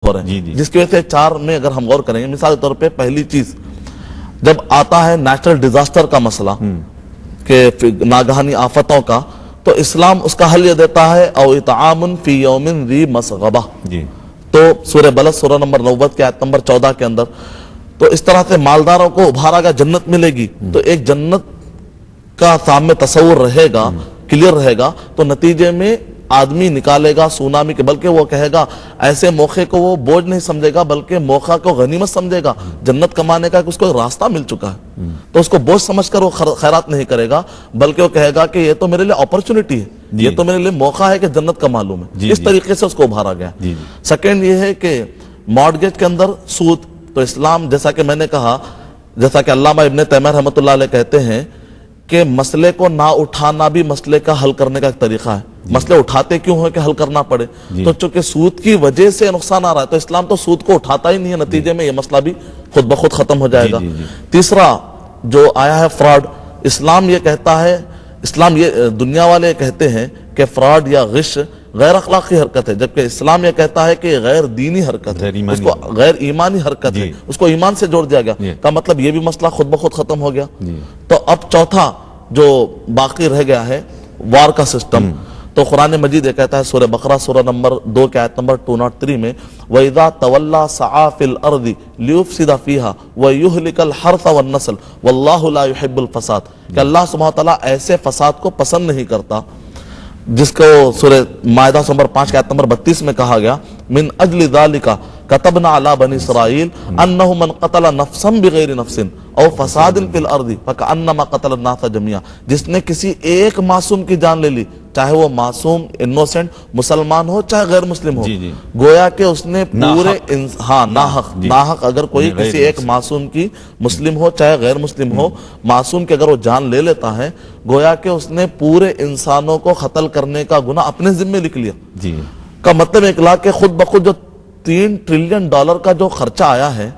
جس کی وجہ سے چار میں اگر ہم غور کریں گے، مثال کے طور پہ پہلی چیز جب آتا ہے نیچرل ڈیزاسٹر کا مسئلہ کہ ناگہانی آفتوں کا، تو اسلام اس کا حل یہ دیتا ہے او اطعام فی یوم ذی مسغبہ، تو سورہ بلد سورہ نمبر 90 کے آیت نمبر 14 کے اندر تو اس طرح سے مالداروں کو ابھارا گیا جنت ملے گی، تو ایک جنت کا سامنے تصور رہے گا، کلیئر رہے گا، تو نتیجے میں آدمی نکالے گا سونامی کے، بلکہ وہ کہے گا ایسے موقع کو وہ بوجھ نہیں سمجھے گا بلکہ موقع کو غنیمت سمجھے گا، جنت کمانے کا اس کو راستہ مل چکا ہے، تو اس کو بوجھ سمجھ کر وہ خیرات نہیں کرے گا بلکہ وہ کہے گا کہ یہ تو میرے لیے اپرچونٹی ہے، یہ تو میرے لیے موقع ہے کہ جنت کا معلوم ہے، اس طریقے سے اس کو ابھارا گیا۔ سیکنڈ یہ ہے کہ مارگیج کے اندر سود، تو اسلام جیسا کہ میں نے کہا، جیسا کہ علامہ ابن تیمیہ رحمۃ اللہ علیہ کہتے ہیں کہ مسئلے کو نہ اٹھانا بھی مسئلے کا حل کرنے کا ایک طریقہ ہے، مسئلے اٹھاتے کیوں ہیں کہ حل کرنا پڑے، تو چونکہ سود کی وجہ سے نقصان آ رہا ہے تو اسلام تو سود کو اٹھاتا ہی نہیں ہے، نتیجے میں یہ مسئلہ بھی خود بخود ختم ہو جائے گا۔ تیسرا جو آیا ہے فراڈ، اسلام یہ کہتا ہے، اسلام یہ دنیا والے کہتے ہیں کہ فراڈ یا غش غیر اخلاقی حرکت ہے، جبکہ اسلام یہ کہتا ہے کہ غیر دینی حرکت ہے، اس کو غیر ایمانی حرکت ہے، اس کو ایمان سے جوڑ دیا گیا، کا مطلب یہ بھی مسئلہ خود بخود ختم ہو گیا۔ تو اب چوتھا جو باقی رہ گیا ہے وار کا سسٹم، تو قرآن مجید یہ کہتا ہے سورہ بقرہ سورہ نمبر 2 کے آیت نمبر 203 میں وَإِذَا تَوَلَّا سَعَى فِي الْأَرْضِ لِيُفْسِدَ فِيهَا وَيُهْلِكَ الْحَرْثَ وَالنَّسْلَ وَاللَّهُ لَا يُحِبُّ الْفَسَادَ، کہ اللہ سبحانہ وتعالیٰ ایسے فساد کو پسند نہیں کرتا، جس کو سورہ مائدہ نمبر 5 کے آیت نمبر 32 میں کہا گیا من اجل ذالک کتبنا علی بنی اسرائیل انہ من قتل نفسا بغیر نفس او فساد فی الارض فکأنما قتل الناس جميعا، جس نے کسی ایک معصوم کی جان لے لی، چاہے وہ معصوم انوسنٹ مسلمان ہو چاہے غیر مسلم ہو، گویا کہ اس نے پورے ناحق اگر کوئی کسی ایک معصوم کی مسلم ہو چاہے غیر مسلم ہو، معصوم کی اگر وہ جان لے لیتا ہے گویا کہ اس نے پورے انسانوں کو قتل کرنے کا گناہ اپنے ذمہ لکھ لیا۔ کا مطلب اقلاع کہ خود بخود جو $3 ٹریلین کا جو خرچہ آیا ہے،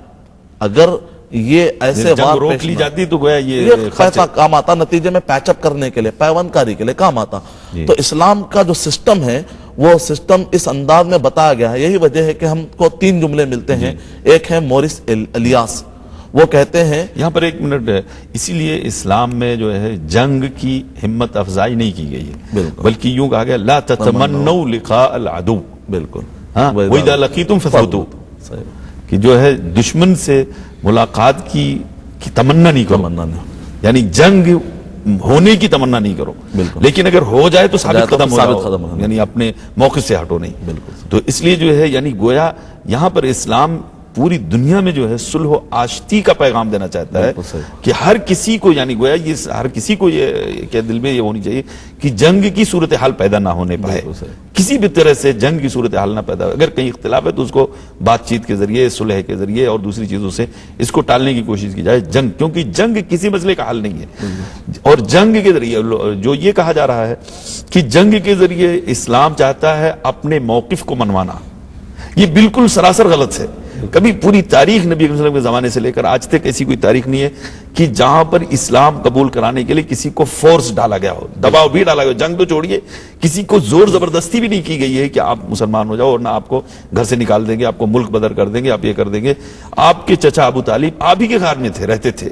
اگر یہ ایسے وار روک لی جاتی تو گویا یہ پیسہ کام آتا، نتیجے میں پیچ اپ کرنے کے لیے، پیوند کاری کے لیے کام آتا۔ تو اسلام کا جو سسٹم ہے وہ سسٹم اس انداز میں بتایا گیا ہے، یہی وجہ ہے کہ ہم کو 3 جملے ملتے ہیں، ایک ہے مورس الیاس، وہ کہتے ہیں یہاں پر 1 منٹ ہے، اسی لیے اسلام میں جو ہے جنگ کی ہمت افزائی نہیں کی گئی ہے، بلکہ یوں کہا گیا لا تتمنوا لقاء العدو، بالکل، وَإِذَا لَقِيتُمْ فَثْبُتُوا، کہ جو ہے دشمن سے ملاقات کی تمنا نہیں کرو، یعنی جنگ ہونے کی تمنا نہیں کرو، لیکن اگر ہو جائے تو ثابت قدم ہو جاؤ، یعنی اپنے موقف سے ہٹو نہیں۔ تو اس لیے جو ہے یعنی گویا یہاں پر اسلام پوری دنیا میں جو ہے صلح و آشتی کا پیغام دینا چاہتا ہے کہ ہر کسی کو، یعنی گویا یہ ہر کسی کو یہ کہ دل میں یہ ہونی چاہیے کہ جنگ کی صورتحال پیدا نہ ہونے پائے، کسی بھی طرح سے جنگ کی صورتحال نہ پیدا ہو، اگر کہیں اختلاف ہے تو اس کو بات چیت کے ذریعے، صلح کے ذریعے اور دوسری چیزوں سے اس کو ٹالنے کی کوشش کی جائے، جنگ، کیونکہ جنگ کسی مسئلے کا حل نہیں ہے، اور جنگ کے ذریعے جو یہ کہا جا رہا ہے کہ جنگ کے ذریعے اسلام چاہتا ہے اپنے موقف کو منوانا، یہ بالکل سراسر غلط ہے۔ کبھی پوری تاریخ نبی صلی اللہ علیہ وسلم کے زمانے سے لے کر آج تک ایسی کوئی تاریخ نہیں ہے کہ جہاں پر اسلام قبول کرانے کے لیے کسی کو فورس ڈالا گیا ہو، دباؤ بھی ڈالا گیا ہو، جنگ تو چھوڑیے، کسی کو زور زبردستی بھی نہیں کی گئی ہے کہ آپ مسلمان ہو جاؤ اور نہ آپ کو گھر سے نکال دیں گے، آپ کو ملک بدر کر دیں گے، آپ یہ کر دیں گے۔ آپ کے چچا ابو طالب آپ ہی کے گھر میں تھے، رہتے تھے،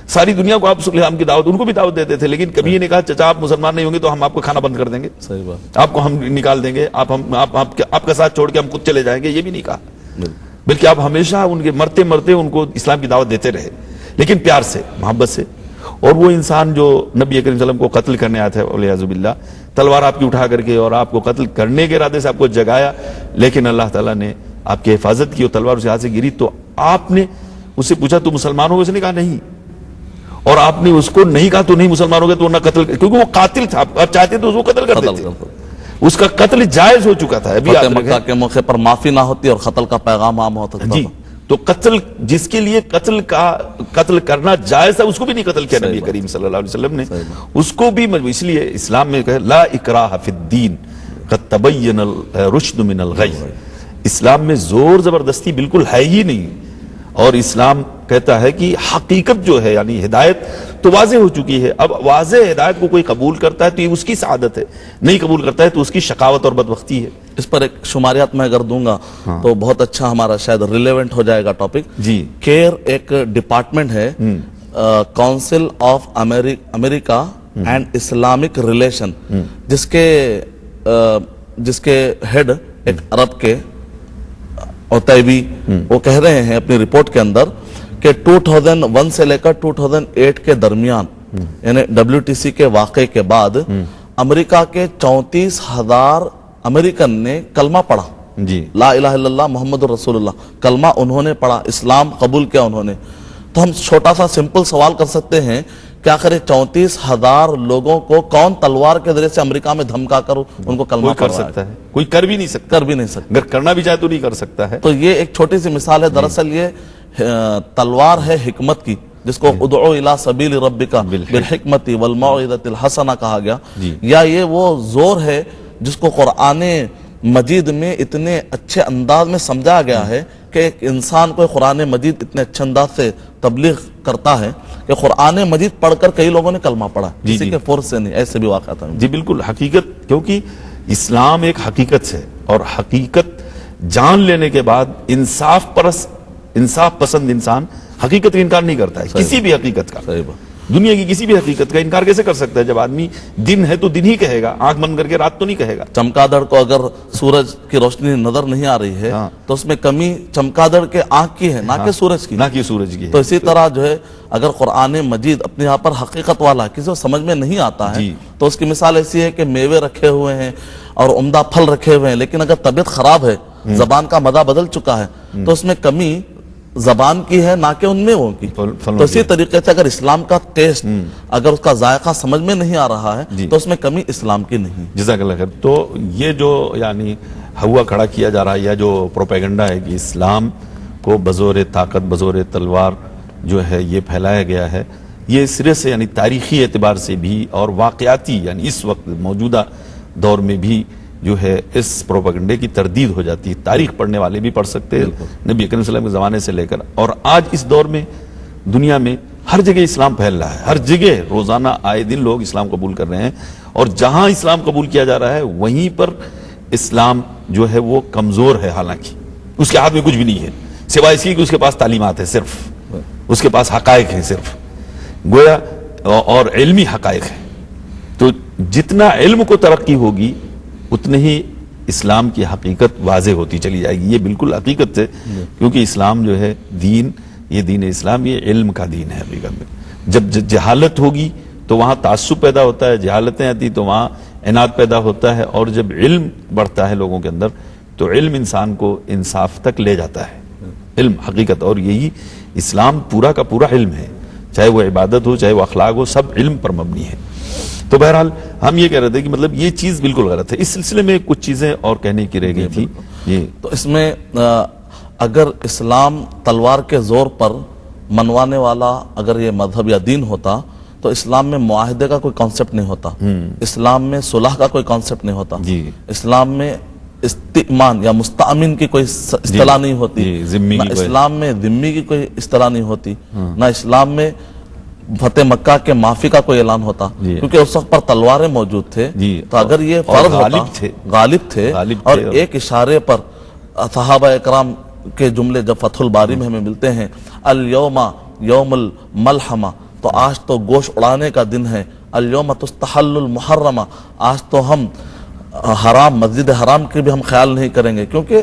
ساری دنیا کو آپ صلح کی دعوت، ان کو بھی دعوت دیتے تھے، لیکن کبھی یہ نہیں کہا چچا آپ مسلمان نہیں ہوں گے تو ہم آپ کو کھانا بند کر دیں گے، آپ کو ہم نکال دیں گے، آپ کا ساتھ چھوڑ کے ہم خود چلے جائیں گے، یہ بھی نہیں کہا، بلکہ آپ ہمیشہ ان کے مرتے مرتے ان کو اسلام کی دعوت دیتے رہے، لیکن پیار سے، محبت سے۔ اور وہ انسان جو نبی کریم صلی اللہ علیہ وسلم کو قتل کرنے آیا تھا والعیاذ باللہ، تلوار آپ کی اٹھا کر کے اور آپ کو قتل کرنے کے ارادے سے آپ کو جگایا، لیکن اللہ تعالیٰ نے آپ کی حفاظت کی اور تلوار اسے ہاتھ سے گری، تو آپ نے اس سے پوچھا تو مسلمان ہو گئے؟ اس نے کہا نہیں، اور آپ نے اس کو نہیں کہا تو نہیں مسلمان ہو گئے تو نہ قتل، کیونکہ وہ قاتل تھا، آپ چاہتے تو اس کو قتل کر دیتے، اس کا قتل جائز ہو چکا تھا۔ فتح مکہ کے موقع پر معافی نہ ہوتی اور قتل کا پیغام عام ہوتا تھا، تو قتل جس کے لیے قتل کرنا جائز تھا اس کو بھی نہیں قتل کیا نبی کریم صلی اللہ علیہ وسلم نے، اس کو بھی اس لیے اسلام میں کہا لا اکراہ فی الدین قد تبین الرشد من الغی، اسلام میں زور زبردستی بالکل ہے ہی نہیں، اور اسلام کہتا ہے کہ حقیقت جو ہے یعنی ہدایت تو واضح ہو چکی ہے. اب واضح ہدایت کو کوئی قبول کرتا ہے تو یہ اس کی سعادت ہے, نہیں قبول کرتا ہے تو اس کی شقاوت اور بدبختی ہے. اس پر ایک شماریات میں اگر دوں گا تو بہت اچھا ہمارا شاید ریلیونٹ ہو جائے گا ٹاپک. جی. کیئر ایک ڈپارٹمنٹ ہے, council of America and Islamic relation, جس کے ہیڈ ایک عرب کے عتیبی, وہ کہہ رہے ہیں اپنی رپورٹ کے اندر کہ 2001 سے لے کر 2008 کے درمیان, یعنی WTC کے واقعے کے بعد امریکہ کے 34,000 امریکن نے کلمہ پڑھا. جی. لا الہ الا اللہ محمد رسول اللہ کلمہ انہوں نے پڑھا, اسلام قبول کیا انہوں نے. تو ہم چھوٹا سا سمپل سوال کر سکتے ہیں کہ آخر 34,000 لوگوں کو کون تلوار کے ذریعے سے امریکہ میں دھمکا کر ان کو کلمہ کر سکتا ہے؟ کوئی کر بھی نہیں سکتا. اگر کرنا بھی چاہے تو نہیں کر سکتا ہے. تو یہ ایک چھوٹی سی مثال ہے. دراصل یہ تلوار ہے حکمت کی, جس کو ادعو الی سبیل ربک بالحکمت والموعظۃ الحسنہ کہا گیا. یا یہ وہ زور ہے جس کو قرآن مجید میں اتنے اچھے انداز میں سمجھا گیا ہے کہ ایک انسان کو قرآن مجید اتنے اچھے انداز سے تبلیغ کرتا ہے کہ قرآن مجید پڑھ کر کئی لوگوں نے کلمہ پڑھا, کسی کے فورس سے نہیں. ایسے بھی واقعات ہیں. جی بالکل حقیقت, کیونکہ اسلام ایک حقیقت ہے, اور حقیقت جان لینے کے بعد انصاف پسند انسان حقیقت کا انکار نہیں کرتا ہے. کسی بھی حقیقت کا, دنیا کی کسی بھی حقیقت کا انکار کیسے کر سکتا ہے؟ جب آدمی دن ہے تو دن ہی کہے گا, آنکھ بند کر کے رات تو نہیں کہے گا. چمکادڑ کو اگر سورج کی روشنی نظر نہیں آ رہی ہے تو اس میں کمی چمکادڑ کے آنکھ کی ہے, نہ کہ سورج کی. نہ کہ سورج کی. تو اسی طرح جو ہے اگر قرآن مجید اپنے یہاں پر حقیقت والا کسی کو سمجھ میں نہیں آتا ہے تو اس کی مثال ایسی ہے کہ میوے رکھے ہوئے ہیں اور عمدہ پھل رکھے ہوئے ہیں, لیکن اگر طبیعت خراب ہے, زبان کا مزہ بدل چکا ہے, تو اس میں کمی زبان کی ہے نہ کہ ان میں وہ کی. تو اسی طریقے سے اگر اسلام کا ٹیسٹ, اگر اس کا ذائقہ سمجھ میں نہیں آ رہا ہے تو اس میں کمی اسلام کی نہیں. جزاک اللہ خیر. تو یہ جو یعنی ہوا کھڑا کیا جا رہا ہے, یا جو پروپیگنڈا ہے کہ اسلام کو بزور طاقت بزور تلوار جو ہے یہ پھیلایا گیا ہے, یہ سرے سے یعنی تاریخی اعتبار سے بھی اور واقعاتی یعنی اس وقت موجودہ دور میں بھی جو ہے اس پروپیگنڈے کی تردید ہو جاتی ہے. تاریخ پڑھنے والے بھی پڑھ سکتے ہیں, نبی اکرم صلی اللہ علیہ وسلم کے زمانے سے لے کر, اور آج اس دور میں دنیا میں ہر جگہ اسلام پھیل رہا ہے. ہر جگہ روزانہ آئے دن لوگ اسلام قبول کر رہے ہیں, اور جہاں اسلام قبول کیا جا رہا ہے وہیں پر اسلام جو ہے وہ کمزور ہے. حالانکہ اس کے ہاتھ میں کچھ بھی نہیں ہے سوائے اس کی کہ اس کے پاس تعلیمات ہے, صرف اس کے پاس حقائق ہیں, صرف گویا اور علمی حقائق ہیں. تو جتنا علم کو ترقی ہوگی اتنے ہی اسلام کی حقیقت واضح ہوتی چلی جائے گی. یہ بالکل حقیقت ہے, کیونکہ اسلام جو ہے دین, یہ دین اسلام یہ علم کا دین ہے. حقیقت میں جب جہالت ہوگی تو وہاں تعصب پیدا ہوتا ہے, جہالتیں آتی تو وہاں عناد پیدا ہوتا ہے, اور جب علم بڑھتا ہے لوگوں کے اندر تو علم انسان کو انصاف تک لے جاتا ہے. علم حقیقت, اور یہی اسلام پورا کا پورا علم ہے, چاہے وہ عبادت ہو چاہے وہ اخلاق ہو, سب علم پر مبنی ہے. تو بہرحال ہم یہ کہہ رہے تھے کہ مطلب یہ چیز بالکل غلط ہے. اس سلسلے میں کچھ چیزیں اور کہنے کی رہ گئی تھی. تو اس میں اگر اسلام تلوار کے زور پر منوانے والا اگر یہ مذہب یا دین ہوتا تو اسلام میں معاہدے کا کوئی کانسیپٹ نہیں ہوتا, اسلام میں صلح کا کوئی کانسیپٹ نہیں ہوتا, اسلام میں استئمان یا مستأمن کی کوئی اصطلاح نہیں ہوتی, نہ اسلام میں ذمہ کی کوئی اصطلاح نہیں ہوتی, نہ اسلام میں فتح مکہ کے معافی کا کوئی اعلان ہوتا, کیونکہ اس وقت پر تلواریں موجود تھے. تو اگر یہ فرض ہوتا, غالب تھے, اور ایک اشارے پر صحابہ اکرام کے جملے جب فتح الباری میں ہمیں ملتے ہیں, الیوم یوم الملحمہ, تو آج تو گوشت اڑانے کا دن ہے, الیوم تستحل المحرمہ, آج تو ہم حرام مسجد حرام کے بھی ہم خیال نہیں کریں گے, کیونکہ